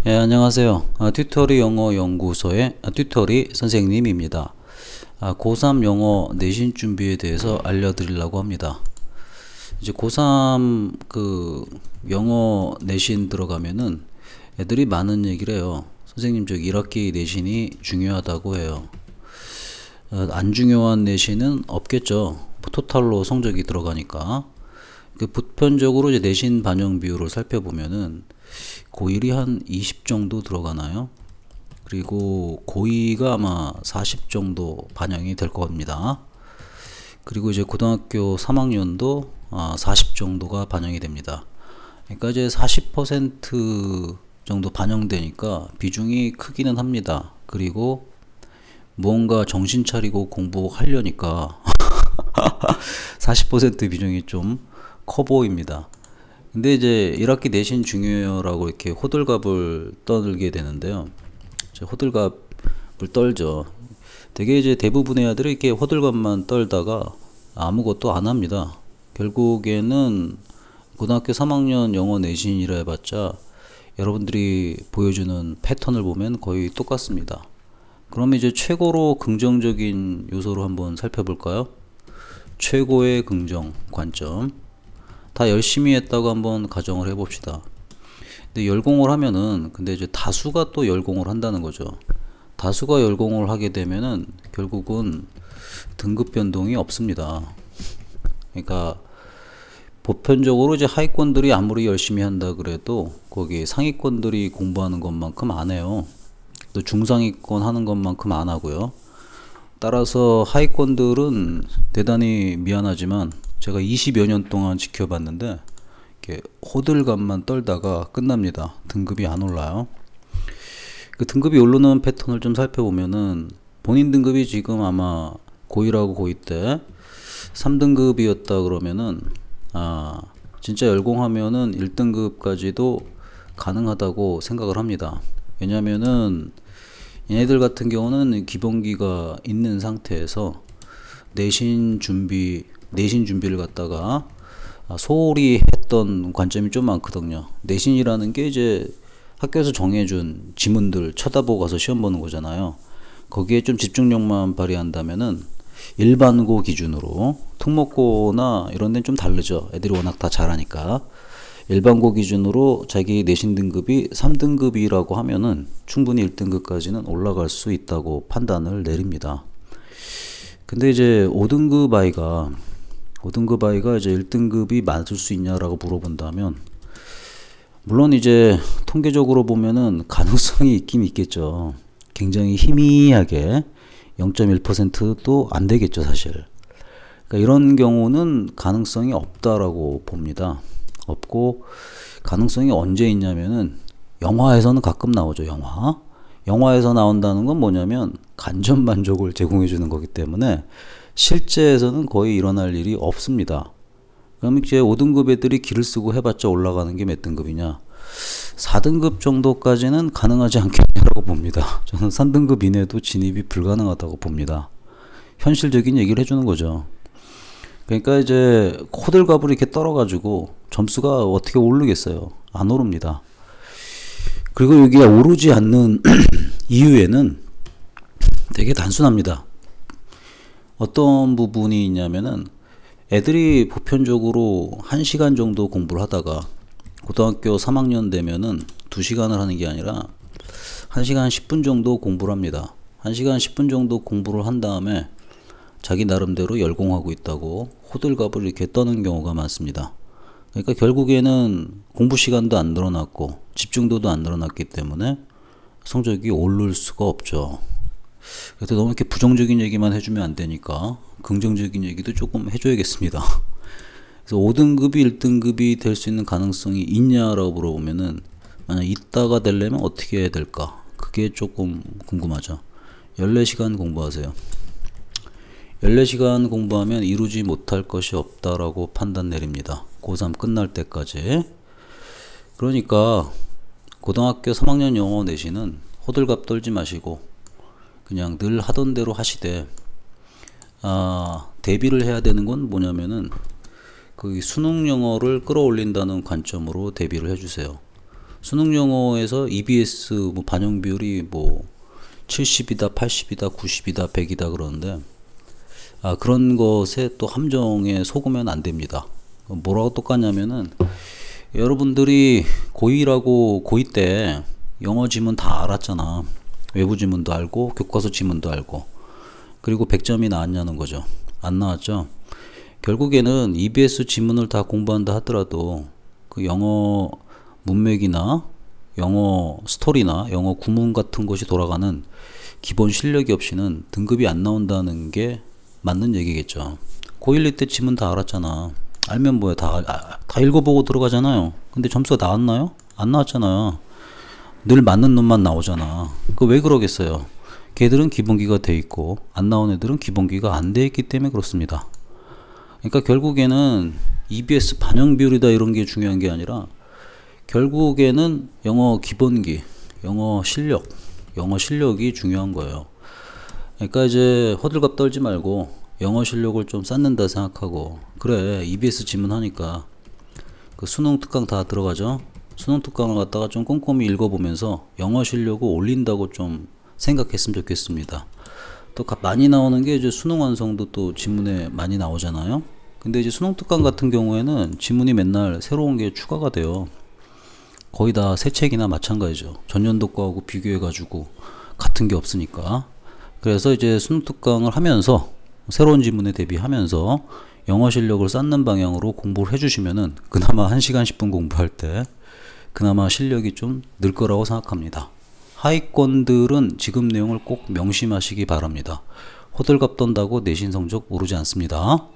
예, 안녕하세요. 튜터리 영어 연구소의 튜터리 선생님입니다. 고3 영어 내신 준비에 대해서 알려드리려고 합니다. 이제 고3 영어 내신 들어가면은 애들이 많은 얘기를 해요. 선생님, 저 1학기 내신이 중요하다고 해요. 안 중요한 내신은 없겠죠. 토탈로 성적이 들어가니까. 보편적으로 이제 내신 반영 비율을 살펴보면은 고1이 한 20 정도 들어가나요? 그리고 고2가 아마 40 정도 반영이 될 겁니다. 그리고 이제 고등학교 3학년도 40 정도가 반영이 됩니다. 그러니까 이제 40% 정도 반영되니까 비중이 크기는 합니다. 그리고 무언가 정신 차리고 공부하려니까 40% 비중이 좀 커 보입니다. 근데 이제 1학기 내신 중요라고 이렇게 호들갑을 떠들게 되는데요. 호들갑을 떨죠. 되게 이제 대부분의 아들이 이렇게 호들갑만 떨다가 아무것도 안 합니다. 결국에는 고등학교 3학년 영어 내신이라 해봤자 여러분들이 보여주는 패턴을 보면 거의 똑같습니다. 그럼 이제 최고로 긍정적인 요소로 한번 살펴볼까요? 최고의 긍정 관점. 다 열심히 했다고 한번 가정을 해봅시다. 근데 열공을 하면은, 근데 이제 다수가 또 열공을 한다는 거죠. 다수가 열공을 하게 되면은 결국은 등급 변동이 없습니다. 그러니까 보편적으로 이제 하위권들이 아무리 열심히 한다 그래도 거기 상위권들이 공부하는 것만큼 안 해요. 또 중상위권 하는 것만큼 안 하고요. 따라서 하위권들은 대단히 미안하지만 제가 20여 년 동안 지켜봤는데 이렇게 호들갑만 떨다가 끝납니다. 등급이 안 올라요. 그 등급이 오르는 패턴을 좀 살펴보면은 본인 등급이 지금 아마 고1하고 고2 때 3등급이었다 그러면은 진짜 열공하면은 1등급까지도 가능하다고 생각을 합니다. 왜냐면은 얘네들 같은 경우는 기본기가 있는 상태에서 내신 준비를 갖다가 소홀히 했던 관점이 좀 많거든요. 내신이라는 게 이제 학교에서 정해준 지문들 쳐다보고 가서 시험 보는 거잖아요. 거기에 좀 집중력만 발휘한다면은 일반고 기준으로, 특목고나 이런 데는 좀 다르죠. 애들이 워낙 다 잘하니까. 일반고 기준으로 자기 내신 등급이 3등급이라고 하면은 충분히 1등급까지는 올라갈 수 있다고 판단을 내립니다. 근데 이제 5등급 아이가 이제 1등급이 맞을 수 있냐라고 물어본다면, 물론 이제 통계적으로 보면은 가능성이 있긴 있겠죠. 굉장히 희미하게 0.1%도 안 되겠죠, 사실. 그러니까 이런 경우는 가능성이 없다라고 봅니다. 없고, 가능성이 언제 있냐면은 영화에서는 가끔 나오죠. 영화에서 나온다는 건 뭐냐면 간접 만족을 제공해 주는 거기 때문에 실제에서는 거의 일어날 일이 없습니다. 그럼 이제 5등급 애들이 기를 쓰고 해봤자 올라가는 게 몇 등급이냐? 4등급 정도까지는 가능하지 않겠냐라고 봅니다. 저는 3등급 이내도 진입이 불가능하다고 봅니다. 현실적인 얘기를 해주는 거죠. 그러니까 이제 호들갑을 이렇게 떨어가지고 점수가 어떻게 오르겠어요? 안 오릅니다. 그리고 여기가 오르지 않는 이유에는 되게 단순합니다. 어떤 부분이 있냐면은 애들이 보편적으로 1시간 정도 공부를 하다가 고등학교 3학년 되면은 2시간을 하는 게 아니라 1시간 10분 정도 공부를 합니다. 1시간 10분 정도 공부를 한 다음에 자기 나름대로 열공하고 있다고 호들갑을 이렇게 떠는 경우가 많습니다. 그러니까 결국에는 공부 시간도 안 늘어났고 집중도도 안 늘어났기 때문에 성적이 오를 수가 없죠. 그래서 너무 이렇게 부정적인 얘기만 해주면 안 되니까 긍정적인 얘기도 조금 해줘야겠습니다. 그래서 5등급이 1등급이 될 수 있는 가능성이 있냐라고 물어보면은, 만약 있다가 되려면 어떻게 해야 될까? 그게 조금 궁금하죠. 14시간 공부하세요. 14시간 공부하면 이루지 못할 것이 없다라고 판단 내립니다. 고3 끝날 때까지. 그러니까 고등학교 3학년 영어 내신은 호들갑 떨지 마시고 그냥 늘 하던 대로 하시되, 대비를 해야 되는 건 뭐냐면은 그 수능 영어를 끌어올린다는 관점으로 대비를 해주세요. 수능 영어에서 EBS 뭐 반영 비율이 뭐 70이다, 80이다, 90이다, 100이다 그러는데 그런 것에 또 함정에 속으면 안 됩니다. 뭐라고 똑같냐면은 여러분들이 고2라고 고2 때 영어 지문 다 알았잖아. 외부 지문도 알고 교과서 지문도 알고 그리고 100점이 나왔냐는 거죠. 안 나왔죠. 결국에는 EBS 지문을 다 공부한다 하더라도 그 영어 문맥이나 영어 스토리나 영어 구문 같은 것이 돌아가는 기본 실력이 없이는 등급이 안 나온다는 게 맞는 얘기겠죠. 고1 때 지문 다 알았잖아. 알면 뭐야, 다 읽어보고 들어가잖아요. 근데 점수가 나왔나요? 안 나왔잖아요. 늘 맞는 놈만 나오잖아. 그 왜 그러겠어요? 걔들은 기본기가 돼 있고 안 나온 애들은 기본기가 안 돼 있기 때문에 그렇습니다. 그러니까 결국에는 EBS 반영 비율이다 이런 게 중요한 게 아니라 결국에는 영어 기본기, 영어 실력이 중요한 거예요. 그러니까 이제 호들갑 떨지 말고 영어 실력을 좀 쌓는다 생각하고, 그래 EBS 지문 하니까 그 수능 특강 다 들어가죠. 수능 특강을 갖다가 좀 꼼꼼히 읽어보면서 영어 실력을 올린다고 좀 생각했으면 좋겠습니다. 또 많이 나오는 게 이제 수능 완성도 또 지문에 많이 나오잖아요. 근데 이제 수능 특강 같은 경우에는 지문이 맨날 새로운 게 추가가 돼요. 거의 다 새 책이나 마찬가지죠. 전년도 거하고 비교해 가지고 같은 게 없으니까. 그래서 이제 수능 특강을 하면서 새로운 지문에 대비하면서 영어 실력을 쌓는 방향으로 공부를 해주시면은 그나마 1시간 10분 공부할 때 그나마 실력이 좀 늘 거라고 생각합니다. 하위권들은 지금 내용을 꼭 명심하시기 바랍니다. 호들갑 떤다고 내신 성적 오르지 않습니다.